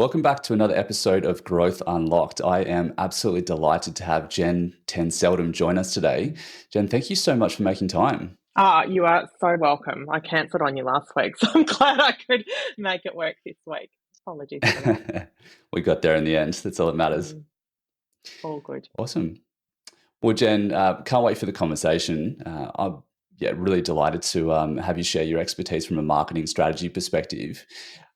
Welcome back to another episode of Growth Unlocked. I am absolutely delighted to have Jenn Seldam join us today. Jenn, thank you so much for making time. You are so welcome. I cancelled on you last week, so I'm glad I could make it work this week. Apologies for that. We got there in the end. That's all that matters. All good. Awesome. Well, Jenn, can't wait for the conversation. I'm really delighted to have you share your expertise from a marketing strategy perspective.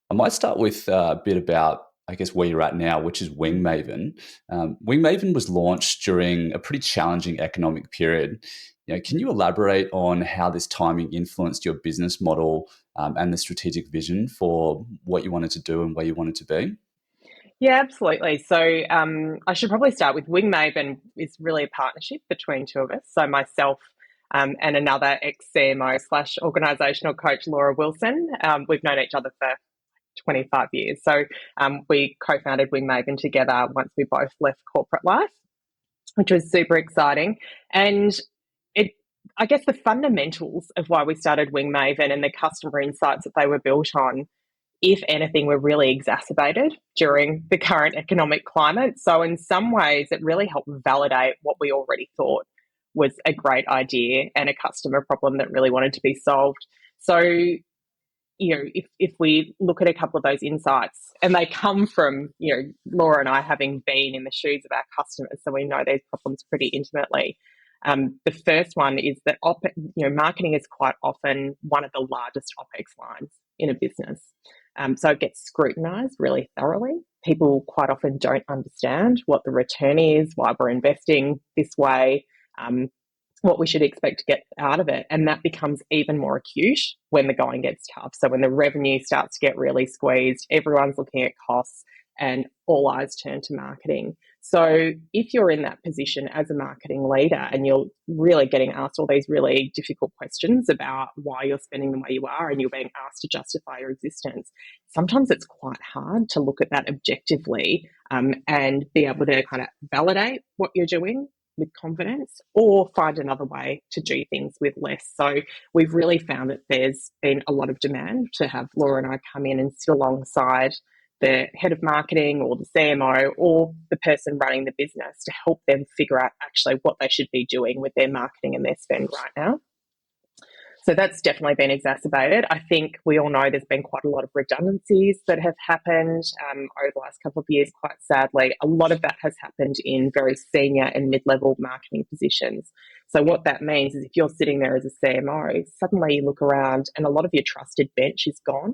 I might start with a bit about, I guess, where you're at now, which is Wingmaven. Wingmaven was launched during a pretty challenging economic period. Can you elaborate on how this timing influenced your business model and the strategic vision for what you wanted to do and where you wanted to be? Yeah, absolutely. So I should probably start with Wingmaven is really a partnership between two of us. So myself and another ex-CMO / organisational coach, Laura Wilson. We've known each other for 25 years. So we co-founded Wingmaven together once we both left corporate life, which was super exciting. And I guess the fundamentals of why we started Wingmaven and the customer insights that they were built on, if anything, were really exacerbated during the current economic climate. So in some ways, it really helped validate what we already thought was a great idea and a customer problem that really wanted to be solved. So, if we look at a couple of those insights, and they come from, Laura and I having been in the shoes of our customers, so we know these problems pretty intimately. The first one is that marketing is quite often one of the largest OPEX lines in a business. So it gets scrutinized really thoroughly. People quite often don't understand what the return is, why we're investing this way, what we should expect to get out of it. And that becomes even more acute when the going gets tough. So when the revenue starts to get really squeezed, everyone's looking at costs and all eyes turn to marketing. So if you're in that position as a marketing leader and you're really getting asked all these really difficult questions about why you're spending the way you are and you're being asked to justify your existence, sometimes it's quite hard to look at that objectively and be able to kind of validate what you're doing with confidence or find another way to do things with less. So we've really found that there's been a lot of demand to have Laura and I come in and sit alongside the head of marketing or the CMO or the person running the business to help them figure out actually what they should be doing with their marketing and their spend right now. So that's definitely been exacerbated. I think we all know there's been quite a lot of redundancies that have happened over the last couple of years, quite sadly. A lot of that has happened in very senior and mid-level marketing positions. So what that means is if you're sitting there as a CMO, suddenly you look around and a lot of your trusted bench is gone.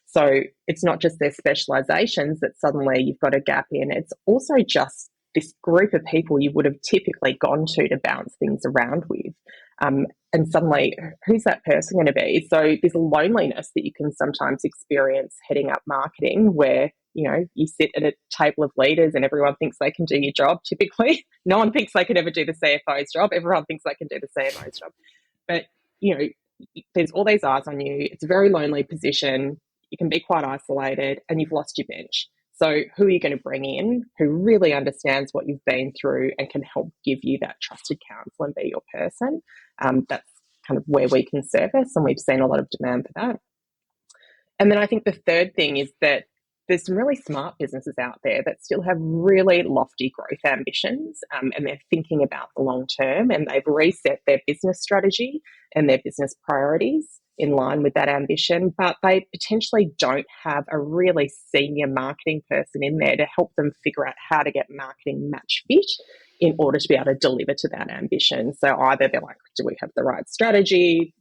So it's not just their specializations that suddenly you've got a gap in, it's also just this group of people you would have typically gone to bounce things around with. And suddenly, who's that person going to be? So there's a loneliness that you can sometimes experience heading up marketing where, you sit at a table of leaders and everyone thinks they can do your job. Typically, no one thinks they can ever do the CFO's job. Everyone thinks they can do the CMO's job. But, there's all these eyes on you. It's a very lonely position. You can be quite isolated and you've lost your bench. So who are you going to bring in who really understands what you've been through and can help give you that trusted counsel and be your person? That's kind of where we can service, and we've seen a lot of demand for that. And then I think the third thing is that there's some really smart businesses out there that still have really lofty growth ambitions and they're thinking about the long term and they've reset their business strategy and their business priorities in line with that ambition, but they potentially don't have a really senior marketing person in there to help them figure out how to get marketing match fit in order to be able to deliver to that ambition. So either they're like, do we have the right strategy?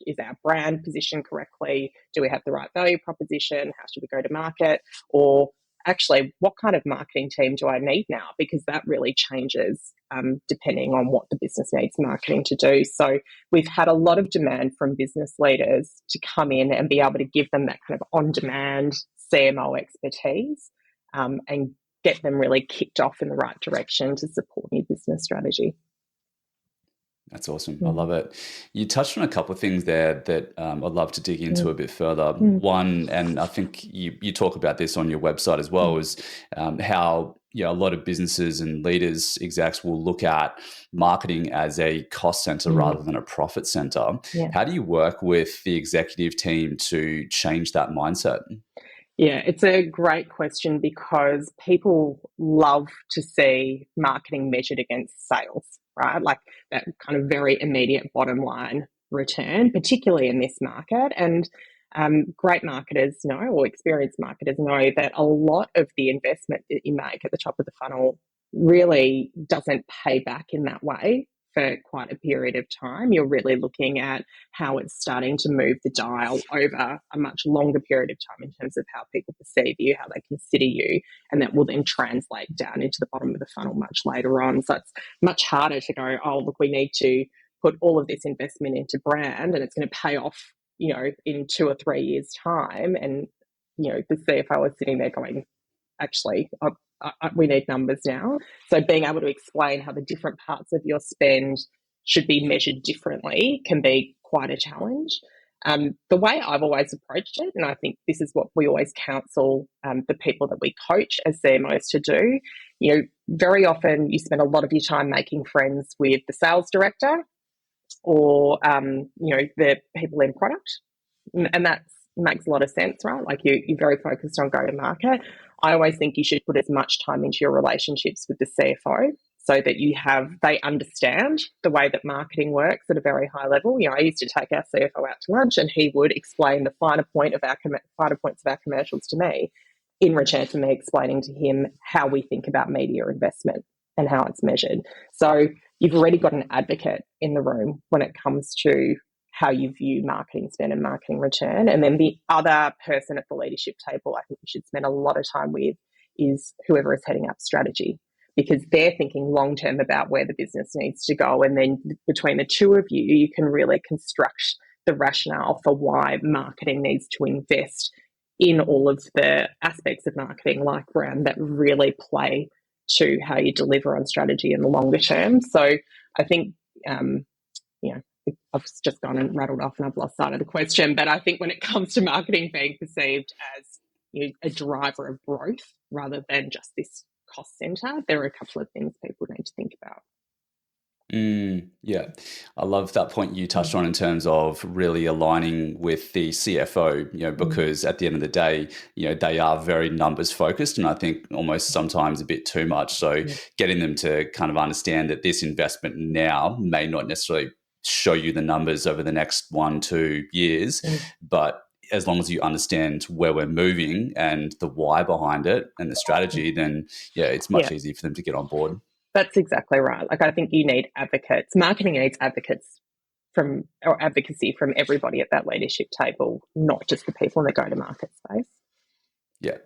Is our brand positioned correctly? Do we have the right value proposition? How should we go to market? Or actually, what kind of marketing team do I need now? Because that really changes depending on what the business needs marketing to do. So we've had a lot of demand from business leaders to come in and be able to give them that kind of on-demand CMO expertise and get them really kicked off in the right direction to support new business strategy. That's awesome. I love it. You touched on a couple of things there that I'd love to dig into a bit further. One, and I think you talk about this on your website as well, is how a lot of businesses and leaders, execs will look at marketing as a cost center rather than a profit center. Yeah. How do you work with the executive team to change that mindset? Yeah, it's a great question because people love to see marketing measured against sales, right? Like that kind of very immediate bottom line return, particularly in this market. And great marketers know, or experienced marketers know, that a lot of the investment that you make at the top of the funnel really doesn't pay back in that way for quite a period of time. You're really looking at how it's starting to move the dial over a much longer period of time in terms of how people perceive you, how they consider you, and that will then translate down into the bottom of the funnel much later on. So it's much harder to go, oh, look, we need to put all of this investment into brand and it's going to pay off, in 2 or 3 years' time. And, the CFO is sitting there going, actually, we need numbers now. So being able to explain how the different parts of your spend should be measured differently can be quite a challenge. The way I've always approached it, and I think this is what we always counsel the people that we coach as CMOs to do, very often you spend a lot of your time making friends with the sales director or, the people in product. And that makes a lot of sense, right? Like you're very focused on go to market. I always think you should put as much time into your relationships with the CFO so that they understand the way that marketing works at a very high level. I used to take our CFO out to lunch and he would explain the finer points of our commercials to me in return for me explaining to him how we think about media investment and how it's measured. So you've already got an advocate in the room when it comes to how you view marketing spend and marketing return. And then the other person at the leadership table I think you should spend a lot of time with is whoever is heading up strategy, because they're thinking long term about where the business needs to go. And then between the two of you, you can really construct the rationale for why marketing needs to invest in all of the aspects of marketing like brand that really play to how you deliver on strategy in the longer term. So I think, I've just gone and rattled off and I've lost sight of the question. But I think when it comes to marketing being perceived as a driver of growth rather than just this cost center, there are a couple of things people need to think about. Yeah, I love that point you touched on in terms of really aligning with the CFO, because at the end of the day, they are very numbers focused, and I think almost sometimes a bit too much. So getting them to kind of understand that this investment now may not necessarily show you the numbers over the next 1-2 years, but as long as you understand where we're moving and the why behind it and the strategy, then it's much easier for them to get on board. That's exactly right. Like I think you need advocates. Marketing needs advocacy from everybody at that leadership table, not just the people in the go-to-market space. Yeah.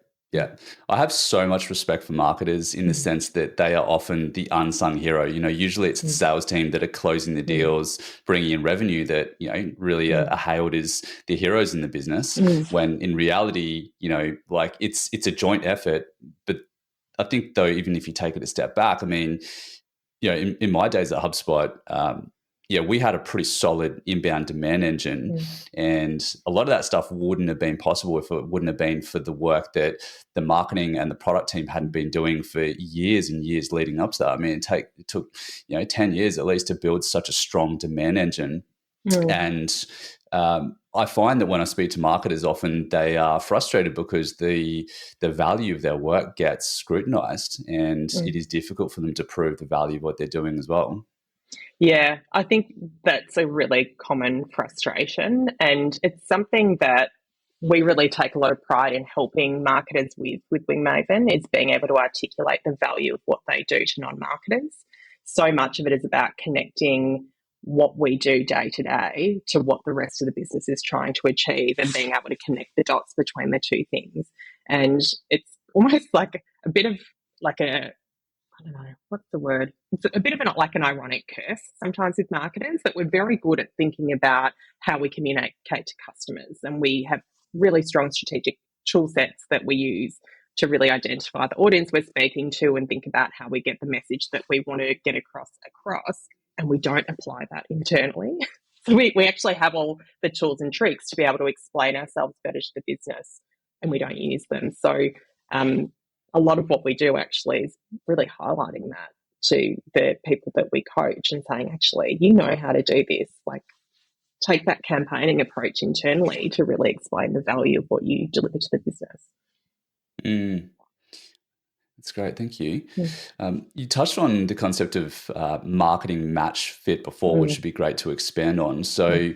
I have so much respect for marketers in the sense that they are often the unsung hero. Usually it's the sales team that are closing the deals, bringing in revenue that, really are hailed as the heroes in the business, when in reality, like it's a joint effort. But I think though, even if you take it a step back, I mean, in my days at HubSpot, we had a pretty solid inbound demand engine, and a lot of that stuff wouldn't have been possible if it wouldn't have been for the work that the marketing and the product team hadn't been doing for years and years leading up to that. I mean, it took 10 years at least to build such a strong demand engine. And I find that when I speak to marketers, often they are frustrated because the value of their work gets scrutinized, and it is difficult for them to prove the value of what they're doing as well. Yeah, I think that's a really common frustration, and it's something that we really take a lot of pride in helping marketers with Wingmaven, is being able to articulate the value of what they do to non-marketers. So much of it is about connecting what we do day to day to what the rest of the business is trying to achieve and being able to connect the dots between the two things. And it's almost like a bit of like I don't know, what's the word? It's a bit of an ironic curse sometimes with marketers, that we're very good at thinking about how we communicate to customers. And we have really strong strategic tool sets that we use to really identify the audience we're speaking to and think about how we get the message that we want to get across. And we don't apply that internally. So we actually have all the tools and tricks to be able to explain ourselves better to the business, and we don't use them. So a lot of what we do actually is really highlighting that to the people that we coach and saying, actually, you know how to do this. Like, take that campaigning approach internally to really explain the value of what you deliver to the business. Mm, that's great. Thank you. Mm. You touched on the concept of marketing match fit before, which Mm. would be great to expand on. Mm. So,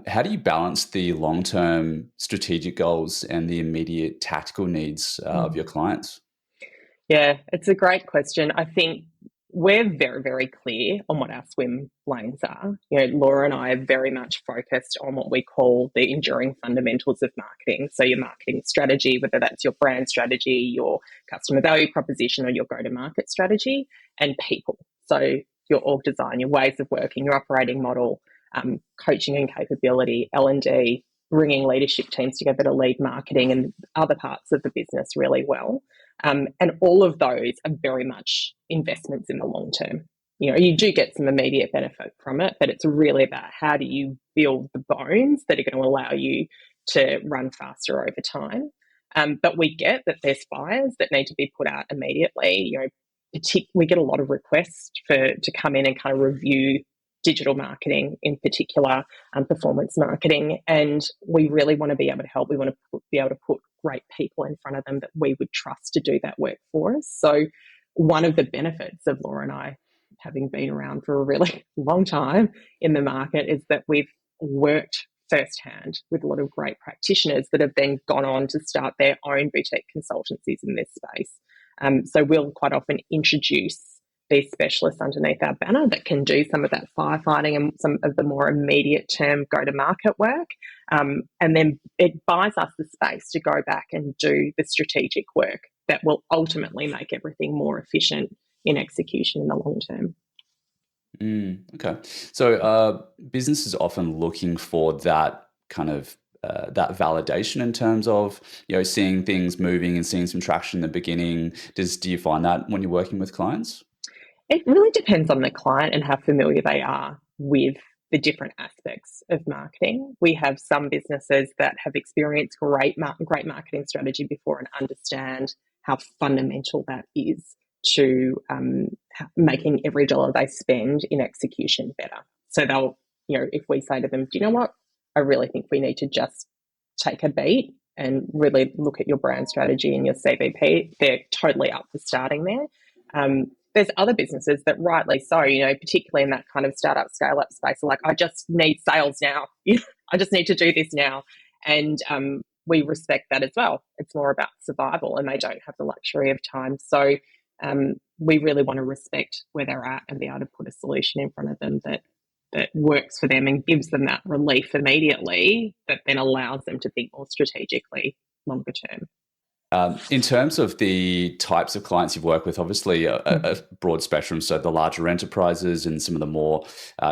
how do you balance the long term strategic goals and the immediate tactical needs of your Mm. clients? Yeah, it's a great question. I think we're very, very clear on what our swim lanes are. Laura and I are very much focused on what we call the enduring fundamentals of marketing. So your marketing strategy, whether that's your brand strategy, your customer value proposition, or your go-to-market strategy, and people. So your org design, your ways of working, your operating model, coaching and capability, L&D, bringing leadership teams together to lead marketing and other parts of the business really well. And all of those are very much investments in the long term. You do get some immediate benefit from it, but it's really about how do you build the bones that are going to allow you to run faster over time. But we get that there's fires that need to be put out immediately. We get a lot of requests to come in and kind of review digital marketing in particular, performance marketing, and we really want to be able to help. We want to be able to put great people in front of them that we would trust to do that work for us. So one of the benefits of Laura and I having been around for a really long time in the market is that we've worked firsthand with a lot of great practitioners that have then gone on to start their own boutique consultancies in this space. So we'll quite often introduce these specialists underneath our banner that can do some of that firefighting and some of the more immediate term go-to-market work. And then it buys us the space to go back and do the strategic work that will ultimately make everything more efficient in execution in the long term. Okay. So businesses often looking for that kind of that validation in terms of seeing things moving and seeing some traction in the beginning. Do you find that when you're working with clients? It really depends on the client and how familiar they are with the different aspects of marketing. We have some businesses that have experienced great marketing strategy before and understand how fundamental that is to making every dollar they spend in execution better. So they'll, if we say to them, do you know what? I really think we need to just take a beat and really look at your brand strategy and your CVP. They're totally up for starting there. There's other businesses that rightly so, particularly in that kind of startup scale up space, are like, I just need sales now. I just need to do this now. And we respect that as well. It's more about survival and they don't have the luxury of time. So we really want to respect where they're at and be able to put a solution in front of them that works for them and gives them that relief immediately that then allows them to think more strategically longer term. In terms of the types of clients you've worked with, obviously a broad spectrum, so the larger enterprises and some of the more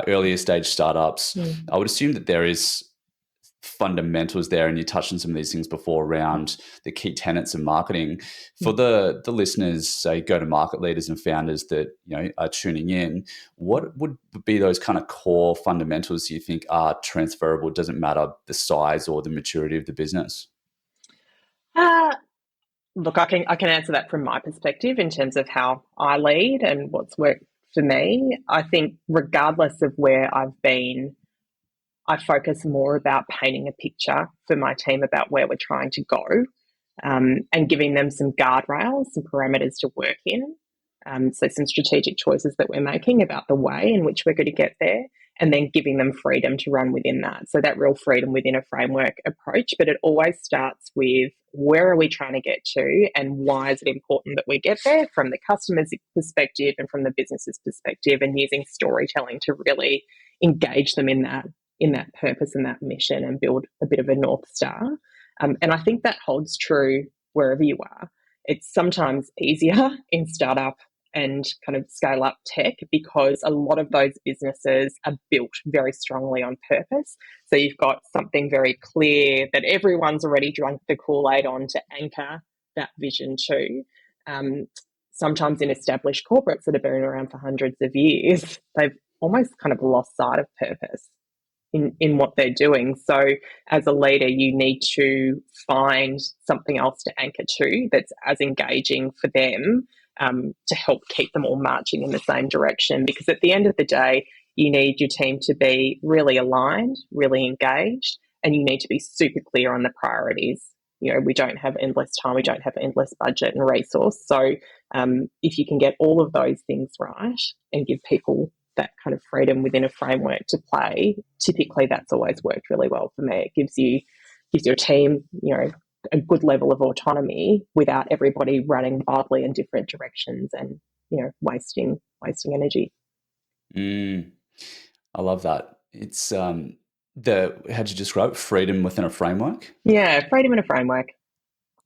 earlier stage startups, I would assume that there is fundamentals there, and you touched on some of these things before around the key tenets of marketing. For the listeners, say go-to-market leaders and founders that are tuning in, what would be those kind of core fundamentals you think are transferable? Doesn't matter the size or the maturity of the business. Look, I can answer that from my perspective in terms of how I lead and what's worked for me. I think regardless of where I've been, I focus more about painting a picture for my team about where we're trying to go, and giving them some guardrails, some parameters to work in. So some strategic choices that we're making about the way in which we're going to get there, and then giving them freedom to run within that. So that real freedom within a framework approach, but it always starts with where are we trying to get to and why is it important that we get there from the customer's perspective and from the business's perspective, and using storytelling to really engage them in that purpose and that mission and build a bit of a North Star. And I think that holds true wherever you are. It's sometimes easier in startup and kind of scale up tech because a lot of those businesses are built very strongly on purpose. So you've got something very clear that everyone's already drunk the Kool-Aid on to anchor that vision to. Sometimes in established corporates that have been around for hundreds of years, they've almost kind of lost sight of purpose in what they're doing. So as a leader, you need to find something else to anchor to that's as engaging for them, to help keep them all marching in the same direction. Because at the end of the day, you need your team to be really aligned, really engaged, and you need to be super clear on the priorities we don't have endless time, we don't have endless budget and resource. So if you can get all of those things right and give people that kind of freedom within a framework to play, typically that's always worked really well for me. It gives your team, a good level of autonomy without everybody running wildly in different directions and, wasting energy. I love that. It's how'd you describe it? Freedom within a framework? Yeah, freedom in a framework.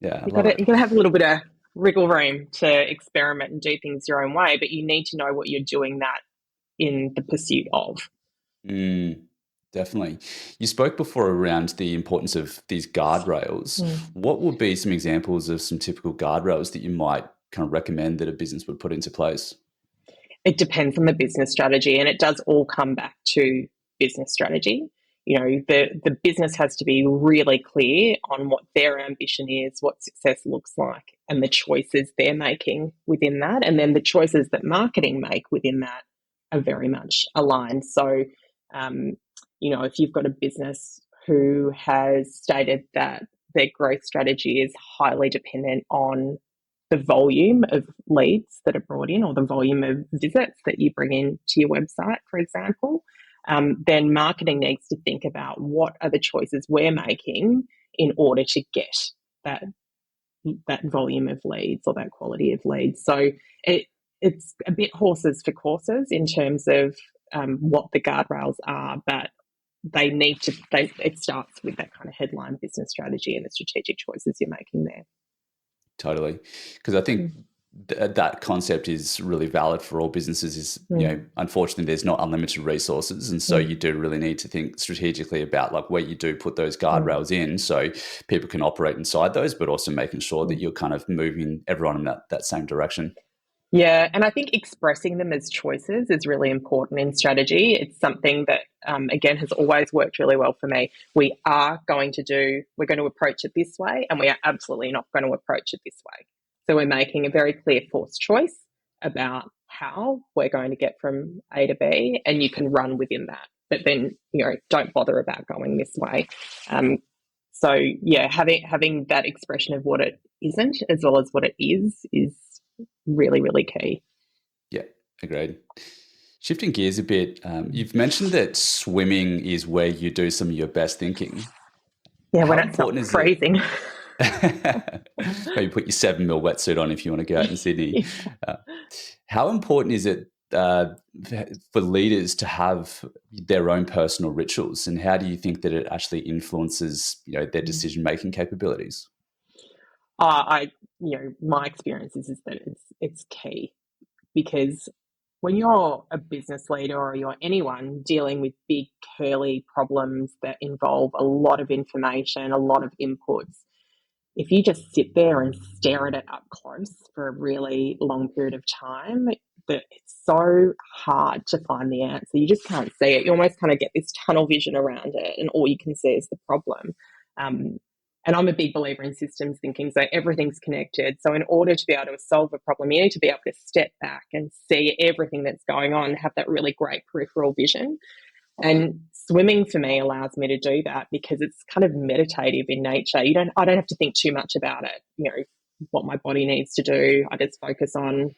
Yeah, I You love got it. to have a little bit of wriggle room to experiment and do things your own way, but you need to know what you're doing that in the pursuit of. Definitely. You spoke before around the importance of these guardrails. What would be some examples of some typical guardrails that you might kind of recommend that a business would put into place? It depends on the business strategy, and it does all come back to business strategy. The business has to be really clear on what their ambition is, what success looks like, and the choices they're making within that. And then the choices that marketing make within that are very much aligned. So, if you've got a business who has stated that their growth strategy is highly dependent on the volume of leads that are brought in or the volume of visits that you bring in to your website, for example, then marketing needs to think about what are the choices we're making in order to get that volume of leads or that quality of leads. So it's a bit horses for courses in terms of what the guardrails are, but it starts with that kind of headline business strategy and the strategic choices you're making there. Totally. Because I think that concept is really valid for all businesses is, unfortunately there's not unlimited resources. And so you do really need to think strategically about like where you do put those guardrails in so people can operate inside those, but also making sure that you're kind of moving everyone in that same direction. Yeah, and I think expressing them as choices is really important in strategy. It's something that, again, has always worked really well for me. We're going to approach it this way, and we are absolutely not going to approach it this way. So we're making a very clear forced choice about how we're going to get from A to B, and you can run within that. But then, don't bother about going this way. So yeah, having that expression of what it isn't as well as what it is really, really key. Yeah, agreed. Shifting gears a bit, you've mentioned that swimming is where you do some of your best thinking. Yeah, How when it's not important is freezing. Maybe put your 7 mil wetsuit on if you want to go out in Sydney. How important is it for leaders to have their own personal rituals, and how do you think that it actually influences their decision-making capabilities? My experience is that it's key, because when you're a business leader or you're anyone dealing with big curly problems that involve a lot of information, a lot of inputs, if you just sit there and stare at it up close for a really long period of time, that it's so hard to find the answer. You just can't see it. You almost kind of get this tunnel vision around it, and all you can see is the problem. And I'm a big believer in systems thinking, so everything's connected. So in order to be able to solve a problem, you need to be able to step back and see everything that's going on, have that really great peripheral vision. And swimming for me allows me to do that because it's kind of meditative in nature. I don't have to think too much about it, what my body needs to do. I just focus on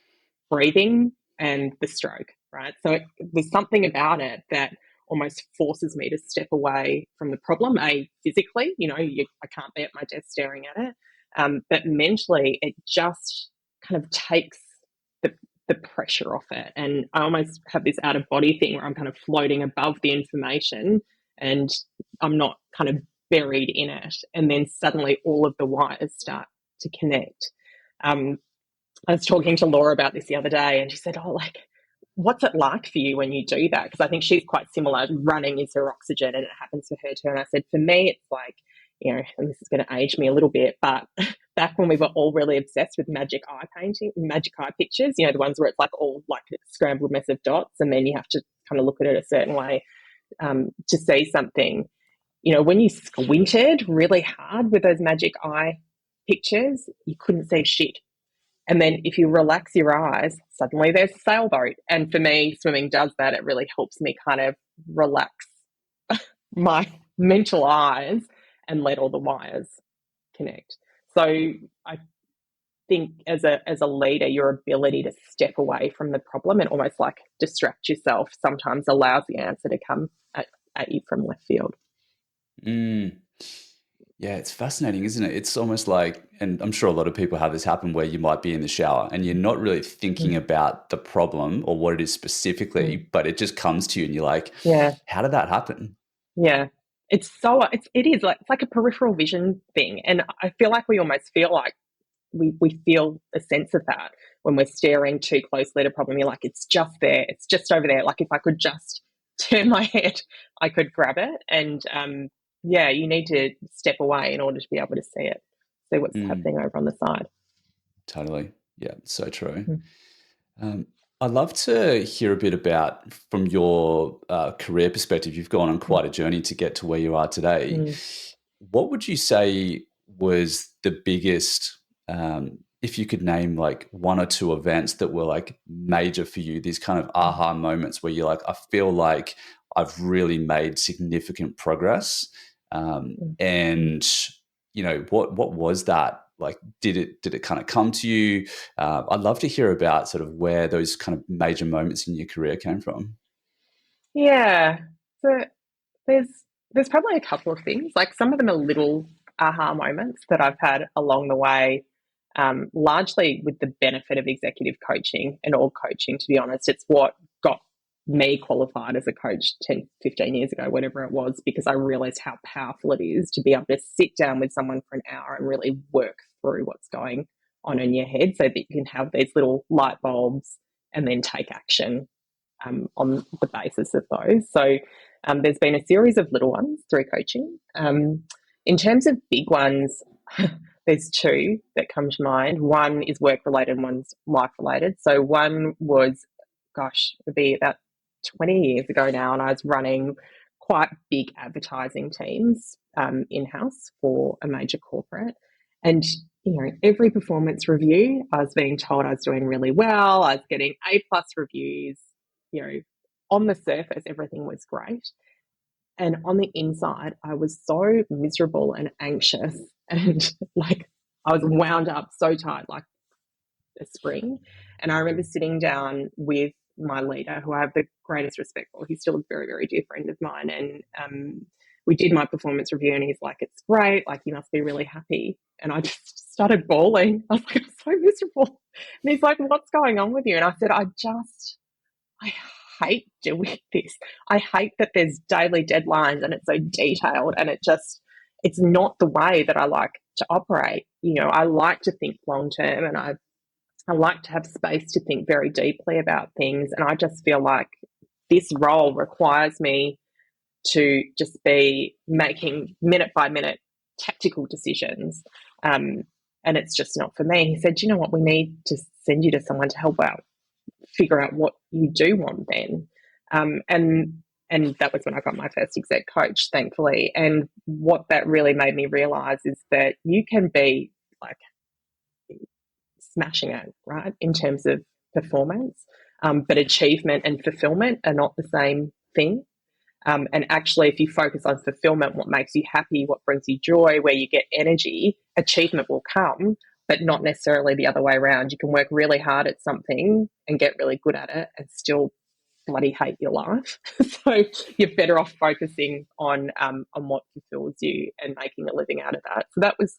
breathing and the stroke, right? So there's something about it that almost forces me to step away from the problem. Physically, I can't be at my desk staring at it, but mentally, it just kind of takes the pressure off it, and I almost have this out of body thing where I'm kind of floating above the information, and I'm not kind of buried in it. And then suddenly, all of the wires start to connect. I was talking to Laura about this the other day, and she said, what's it like for you when you do that? Because I think she's quite similar. Running is her oxygen, and it happens for her too. And I said, for me, it's like, and this is going to age me a little bit, but back when we were all really obsessed with magic eye pictures, the ones where it's like all like a scrambled mess of dots, and then you have to kind of look at it a certain way to see something. When you squinted really hard with those magic eye pictures, you couldn't see shit. And then if you relax your eyes, suddenly there's a sailboat. And for me, swimming does that. It really helps me kind of relax my mental eyes and let all the wires connect. So I think as a leader, your ability to step away from the problem and almost like distract yourself sometimes allows the answer to come at you from left field. Mm. Yeah, it's fascinating, isn't it? It's almost like, and I'm sure a lot of people have this happen where you might be in the shower and you're not really thinking Mm, about the problem or what it is mm. specifically, but it just comes to you and you're like, Yeah, how did that happen? yeah. It is like, it's like a peripheral vision thing, and I feel like we almost feel like we feel a sense of that when we're staring too closely at a problem. You're like, it's just there, it's just over there. Like if I could just turn my head, I could grab it. And yeah, you need to step away in order to be able to see what's Mm, happening over on the side. totally. Yeah, so true. Mm, Um, I'd love to hear a bit about, from your career perspective, you've gone on mm, quite a journey to get to where you are today. mm, What would you say was the biggest, if you could name like one or two events that were like major for you, these kind of mm, aha moments where you're like, I feel like I've really made significant progress. mm, mm. And what was that? Like, did it kind of come to you? I'd love to hear about sort of where those kind of major moments in your career came from. Yeah. So there's there's probably a couple of things. Like some of them are little aha moments that I've had along the way, largely with the benefit of executive coaching and all coaching, to be honest. It's what got me qualified as a coach 10, 15 years ago, whatever it was, because I realized how powerful it is to be able to sit down with someone for an hour and really work through what's going on in your head so that you can have these little light bulbs and then take action on the basis of those. So there's been a series of little ones through coaching. In terms of big ones, there's two that come to mind. One is work related and one's life related. So one was, gosh, it would be about 20 years ago now, and I was running quite big advertising teams in house for a major corporate. And every performance review, I was being told I was doing really well. I was getting A plus reviews. On the surface, everything was great. And on the inside, I was so miserable and anxious and like I was wound up so tight, like a spring. And I remember sitting down with my leader, who I have the greatest respect for. He's still a very, very dear friend of mine. And we did my performance review, and he's like, it's great. Like, you must be really happy. And I just started bawling. I was like, I'm so miserable. And he's like, what's going on with you? And I said, I hate doing this. I hate that there's daily deadlines and it's so detailed, and it's not the way that I like to operate. I like to think long term, and I like to have space to think very deeply about things. And I just feel like this role requires me to just be making minute by minute tactical decisions. And it's just not for me. He said, you know what, we need to send you to someone to help out figure out what you do want then. And that was when I got my first exec coach, thankfully. And what that really made me realize is that you can be like smashing it, right, in terms of performance, but achievement and fulfillment are not the same thing. And actually, if you focus on fulfillment, what makes you happy, what brings you joy, where you get energy, achievement will come, but not necessarily the other way around. You can work really hard at something and get really good at it and still bloody hate your life. So you're better off focusing on what fulfills you and making a living out of that. So that was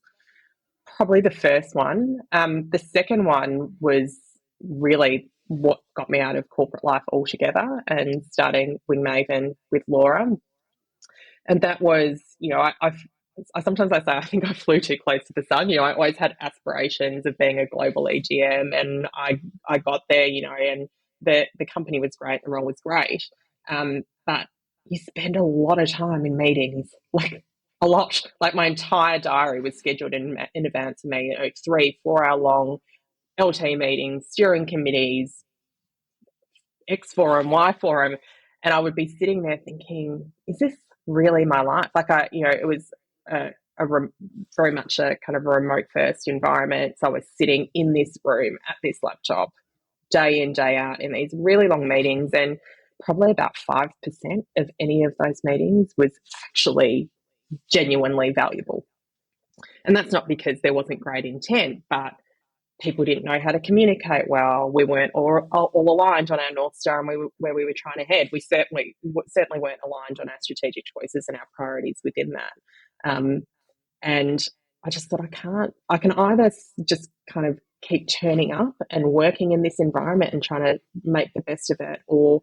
probably the first one. The second one was really what got me out of corporate life altogether and starting Wingmaven with Laura. And that was, I sometimes I say I think I flew too close to the sun. I always had aspirations of being a global EGM, and I got there, and the company was great, the role was great, but you spend a lot of time in meetings, like a lot. Like my entire diary was scheduled in advance of me, 3-4 hour long LT meetings, steering committees, X forum, Y forum, and I would be sitting there thinking, is this really my life? Like it was very much a kind of a remote first environment. So I was sitting in this room at this laptop day in, day out in these really long meetings, and probably about 5% of any of those meetings was actually genuinely valuable. And that's not because there wasn't great intent, but people didn't know how to communicate well. We weren't all aligned on our North Star and where we were trying to head. We certainly weren't aligned on our strategic choices and our priorities within that. And I just thought, I can either just kind of keep turning up and working in this environment and trying to make the best of it, or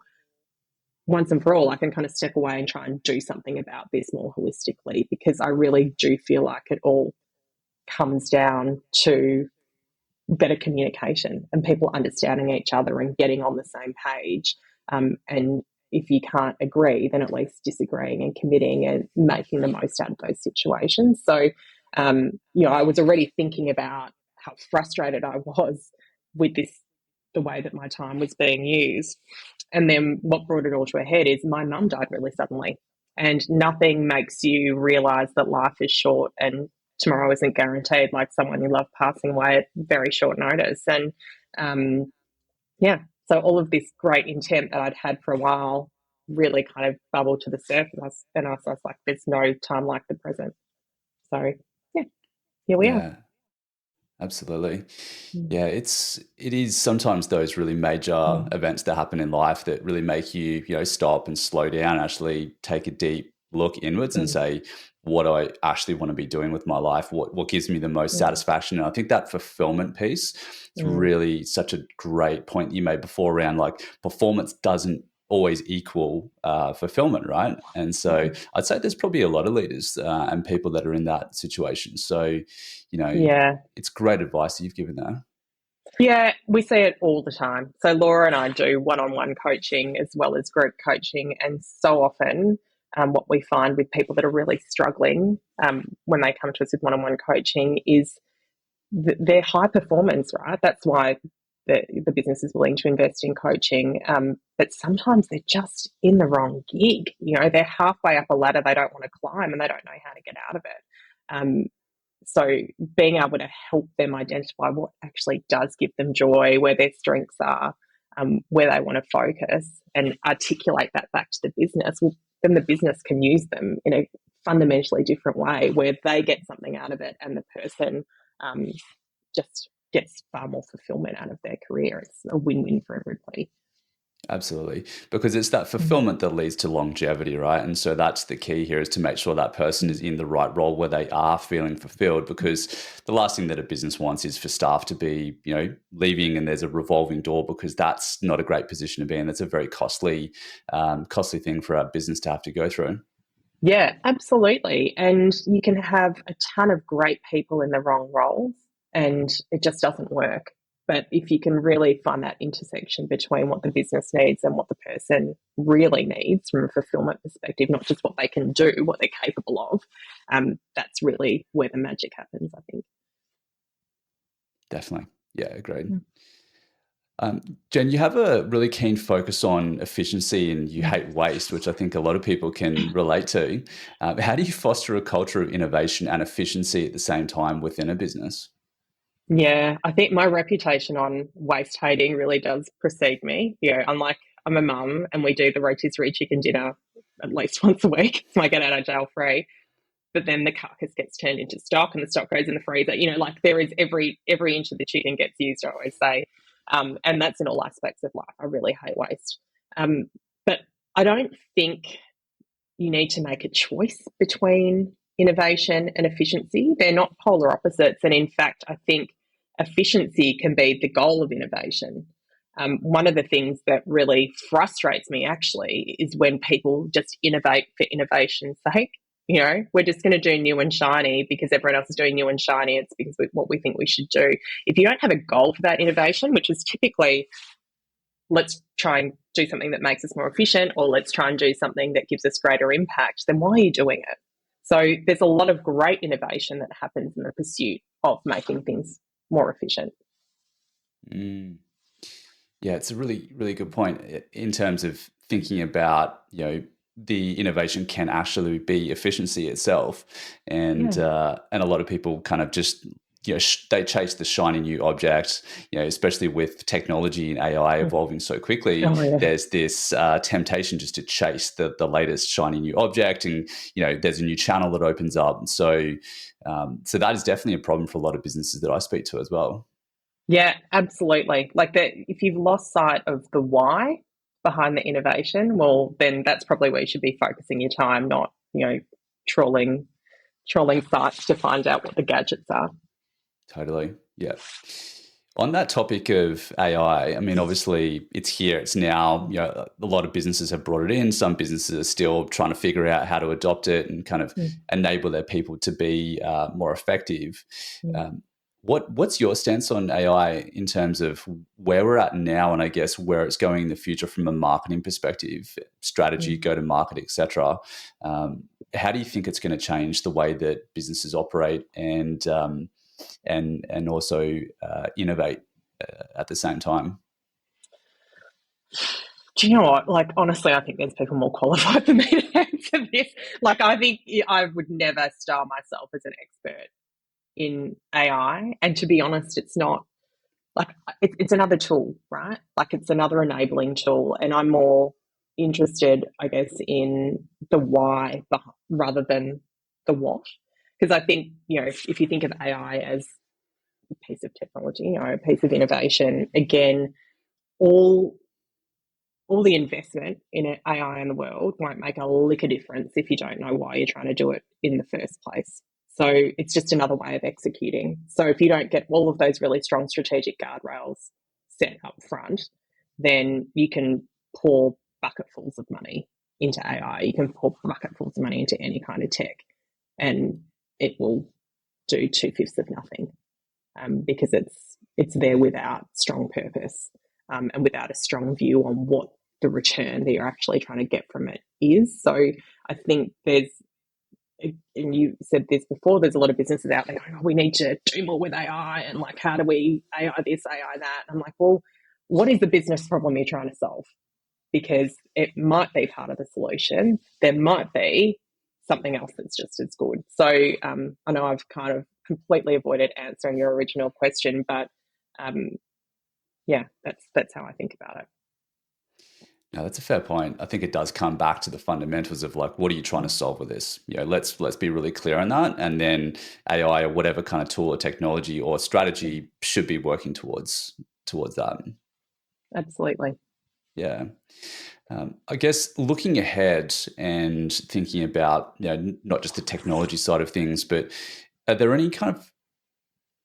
once and for all, I can kind of step away and try and do something about this more holistically, because I really do feel like it all comes down to better communication and people understanding each other and getting on the same page. And if you can't agree, then at least disagreeing and committing and making the most out of those situations. So, I was already thinking about how frustrated I was with the way that my time was being used. And then what brought it all to a head is my mum died really suddenly. And nothing makes you realize that life is short and tomorrow isn't guaranteed, like someone you love passing away at very short notice. And so all of this great intent that I'd had for a while really kind of bubbled to the surface. And I was like, there's no time like the present. So, yeah, here we are. Yeah, absolutely. Mm. Yeah, it is sometimes those really major Mm. events that happen in life that really make you, stop and slow down, actually take a deep look inwards and Mm. say, what do I actually want to be doing with my life? What gives me the most Mm. satisfaction? And I think that fulfillment piece is Mm. really such a great point you made before around like performance doesn't always equal fulfillment, right? And so Mm. I'd say there's probably a lot of leaders and people that are in that situation. So, you know, Yeah. it's great advice that you've given there. Yeah, we see it all the time. So Laura and I do one-on-one coaching as well as group coaching, and so often what we find with people that are really struggling when they come to us with one-on-one coaching is their high performance, right? That's why the business is willing to invest in coaching. But sometimes they're just in the wrong gig. They're halfway up a ladder they don't want to climb and they don't know how to get out of it. So being able to help them identify what actually does give them joy, where their strengths are, where they want to focus, and articulate that back to the business, well, then the business can use them in a fundamentally different way where they get something out of it and the person um, just gets far more fulfillment out of their career. It's a win-win for everybody. Absolutely. Because it's that Mm. fulfillment that leads to longevity, right? And so that's the key here, is to make sure that person is in the right role where they are feeling fulfilled, because the last thing that a business wants is for staff to be, leaving and there's a revolving door, because that's not a great position to be in. That's a very costly thing for our business to have to go through. Yeah, absolutely. And you can have a ton of great people in the wrong roles and it just doesn't work. But if you can really find that intersection between what the business needs and what the person really needs from a fulfillment perspective, not just what they can do, what they're capable of, that's really where the magic happens, I think. Definitely. Yeah, agreed. Mm. Jen, you have a really keen focus on efficiency and you hate waste, which I think a lot of people can relate to. How do you foster a culture of innovation and efficiency at the same time within a business? Yeah, I think my reputation on waste hating really does precede me. I'm a mum and we do the rotisserie chicken dinner at least once a week, so I get out of jail free. But then the carcass gets turned into stock and the stock goes in the freezer. Like there is every inch of the chicken gets used, I always say. And that's in all aspects of life. I really hate waste. But I don't think you need to make a choice between innovation and efficiency. They're not polar opposites. And in fact, I think efficiency can be the goal of innovation. One of the things that really frustrates me actually is when people just innovate for innovation's sake. We're just going to do new and shiny because everyone else is doing new and shiny. It's because what we think we should do. If you don't have a goal for that innovation, which is typically let's try and do something that makes us more efficient, or let's try and do something that gives us greater impact, then why are you doing it? So there's a lot of great innovation that happens in the pursuit of making things more efficient. Mm. Yeah, it's a really, really good point in terms of thinking about, the innovation can actually be efficiency itself. And Yeah. a lot of people kind of just they chase the shiny new object. Especially with technology and AI evolving so quickly, Oh, yeah. there's this temptation just to chase the latest shiny new object, and there's a new channel that opens up. And so that is definitely a problem for a lot of businesses that I speak to as well. Yeah, absolutely. Like that, if you've lost sight of the why behind the innovation, well, then that's probably where you should be focusing your time, not, trawling sites to find out what the gadgets are. Totally. Yeah. On that topic of AI, I mean, obviously it's here, it's now, a lot of businesses have brought it in. Some businesses are still trying to figure out how to adopt it and kind of enable their people to be more effective. Um, what's your stance on AI in terms of where we're at now, and I guess where it's going in the future from a marketing perspective, strategy, go to market, etc. How do you think it's going to change the way that businesses operate and also innovate at the same time? Do you know what? Like, honestly, I think there's people more qualified than me to answer this. Like, I think I would never style myself as an expert in AI. And to be honest, it's not like it's another tool, right? Like, it's another enabling tool. And I'm more interested, I guess, in the why rather than the what. Because I think, if you think of AI as a piece of technology, a piece of innovation, again, all the investment in AI in the world won't make a lick of difference if you don't know why you're trying to do it in the first place. So it's just another way of executing. So if you don't get all of those really strong strategic guardrails set up front, then you can pour bucketfuls of money into AI. You can pour bucketfuls of money into any kind of tech, and it will do 2/5 of nothing, because it's there without strong purpose, and without a strong view on what the return that you're actually trying to get from it is. So I think there's, and you said this before, there's a lot of businesses out there going, we need to do more with AI, and like, how do we AI this, AI that? I'm like, well, what is the business problem you're trying to solve? Because it might be part of the solution. There might be something else that's just as good. So I know I've kind of completely avoided answering your original question, but yeah, that's how I think about it. No, that's a fair point. I think it does come back to the fundamentals of like, what are you trying to solve with this? Let's be really clear on that, and then AI or whatever kind of tool or technology or strategy should be working towards that. Absolutely. Yeah. I guess looking ahead and thinking about not just the technology side of things, but are there any kind of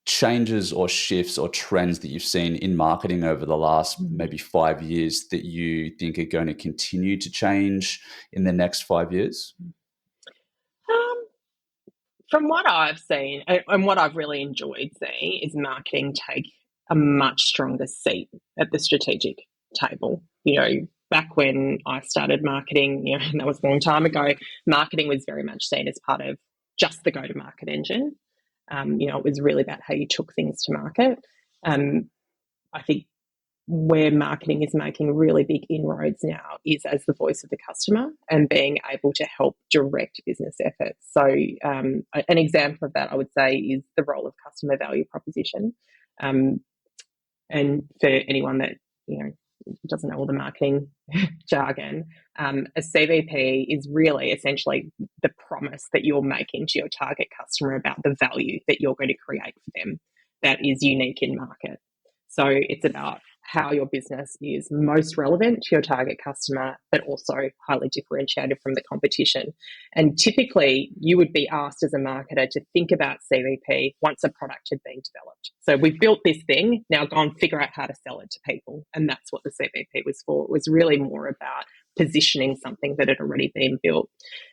changes or shifts or trends that you've seen in marketing over the last maybe 5 years that you think are going to continue to change in the next 5 years? From what I've seen, and what I've really enjoyed seeing, is marketing take a much stronger seat at the strategic table. Back when I started marketing, and that was a long time ago, marketing was very much seen as part of just the go-to-market engine. It was really about how you took things to market. I think where marketing is making really big inroads now is as the voice of the customer and being able to help direct business efforts. So an example of that, I would say, is the role of customer value proposition. And for anyone that doesn't know all the marketing jargon, a CVP is really essentially the promise that you're making to your target customer about the value that you're going to create for them that is unique in market. So it's about how your business is most relevant to your target customer, but also highly differentiated from the competition. And typically, you would be asked as a marketer to think about CVP once a product had been developed. So we've built this thing, now go and figure out how to sell it to people. And that's what the CVP was for. It was really more about positioning something that had already been built.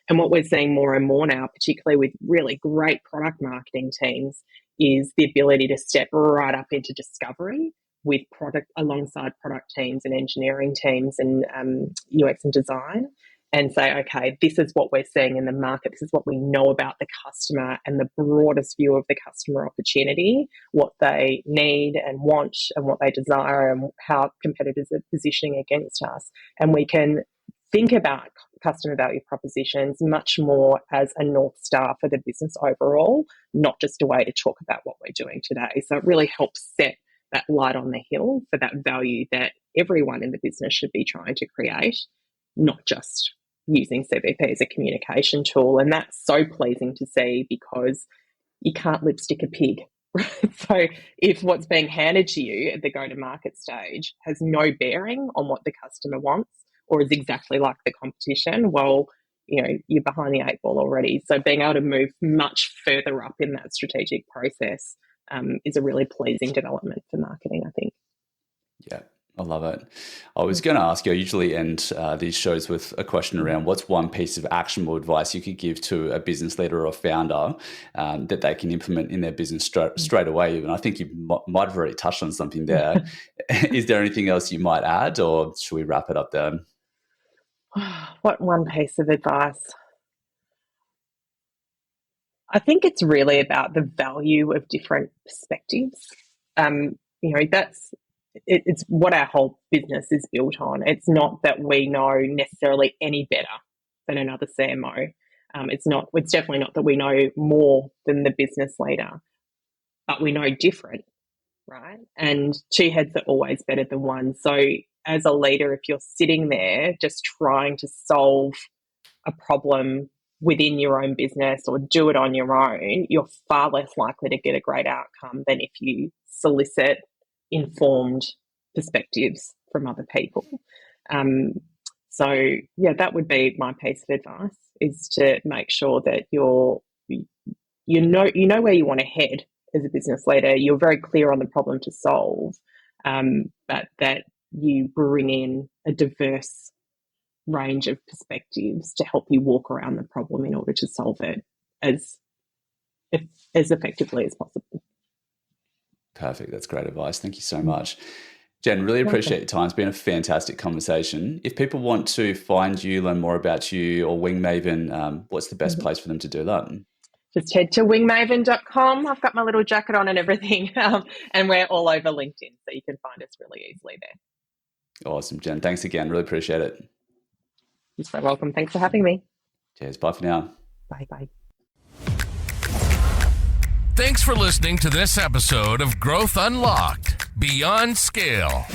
And what we're seeing more and more now, particularly with really great product marketing teams, is the ability to step right up into discovery with product alongside product teams and engineering teams and UX and design, and say, okay, this is what we're seeing in the market. This is what we know about the customer and the broadest view of the customer opportunity, what they need and want and what they desire and how competitors are positioning against us. And we can think about customer value propositions much more as a North Star for the business overall, not just a way to talk about what we're doing today. So it really helps set that light on the hill for that value that everyone in the business should be trying to create, not just using CVP as a communication tool. And that's so pleasing to see, because you can't lipstick a pig. So if what's being handed to you at the go-to-market stage has no bearing on what the customer wants, or is exactly like the competition, well, you're behind the eight ball already. So being able to move much further up in that strategic process is a really pleasing development for marketing, I think. Yeah, I love it. I was going to ask you, I usually end these shows with a question around what's one piece of actionable advice you could give to a business leader or founder that they can implement in their business straight away. And I think you might have already touched on something there. Is there anything else you might add, or should we wrap it up there? What one piece of advice? I think it's really about the value of different perspectives. It's what our whole business is built on. It's not that we know necessarily any better than another CMO. It's definitely not that we know more than the business leader, but we know different, right? And two heads are always better than one. So as a leader, if you're sitting there just trying to solve a problem within your own business or do it on your own, you're far less likely to get a great outcome than if you solicit informed perspectives from other people. That would be my piece of advice, is to make sure that you know where you want to head as a business leader. You're very clear on the problem to solve, but that you bring in a diverse range of perspectives to help you walk around the problem in order to solve it as effectively as possible. Perfect. That's great advice. Thank you so much. Jenn, really appreciate your time. It's been a fantastic conversation. If people want to find you, learn more about you or Wingmaven, what's the best place for them to do that? Just head to wingmaven.com. I've got my little jacket on and everything. And we're all over LinkedIn, so you can find us really easily there. Awesome, Jenn. Thanks again. Really appreciate it. You're so welcome. Thanks for having me. Cheers. Bye for now. Bye-bye. Thanks for listening to this episode of Growth Unlocked Beyond Scale.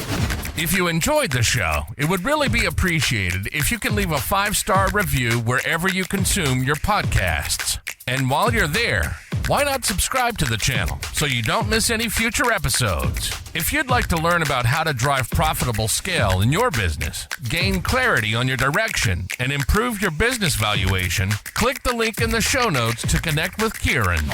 If you enjoyed the show, it would really be appreciated if you can leave a 5-star review wherever you consume your podcasts. And while you're there, why not subscribe to the channel so you don't miss any future episodes? If you'd like to learn about how to drive profitable scale in your business, gain clarity on your direction, and improve your business valuation, click the link in the show notes to connect with Kieran.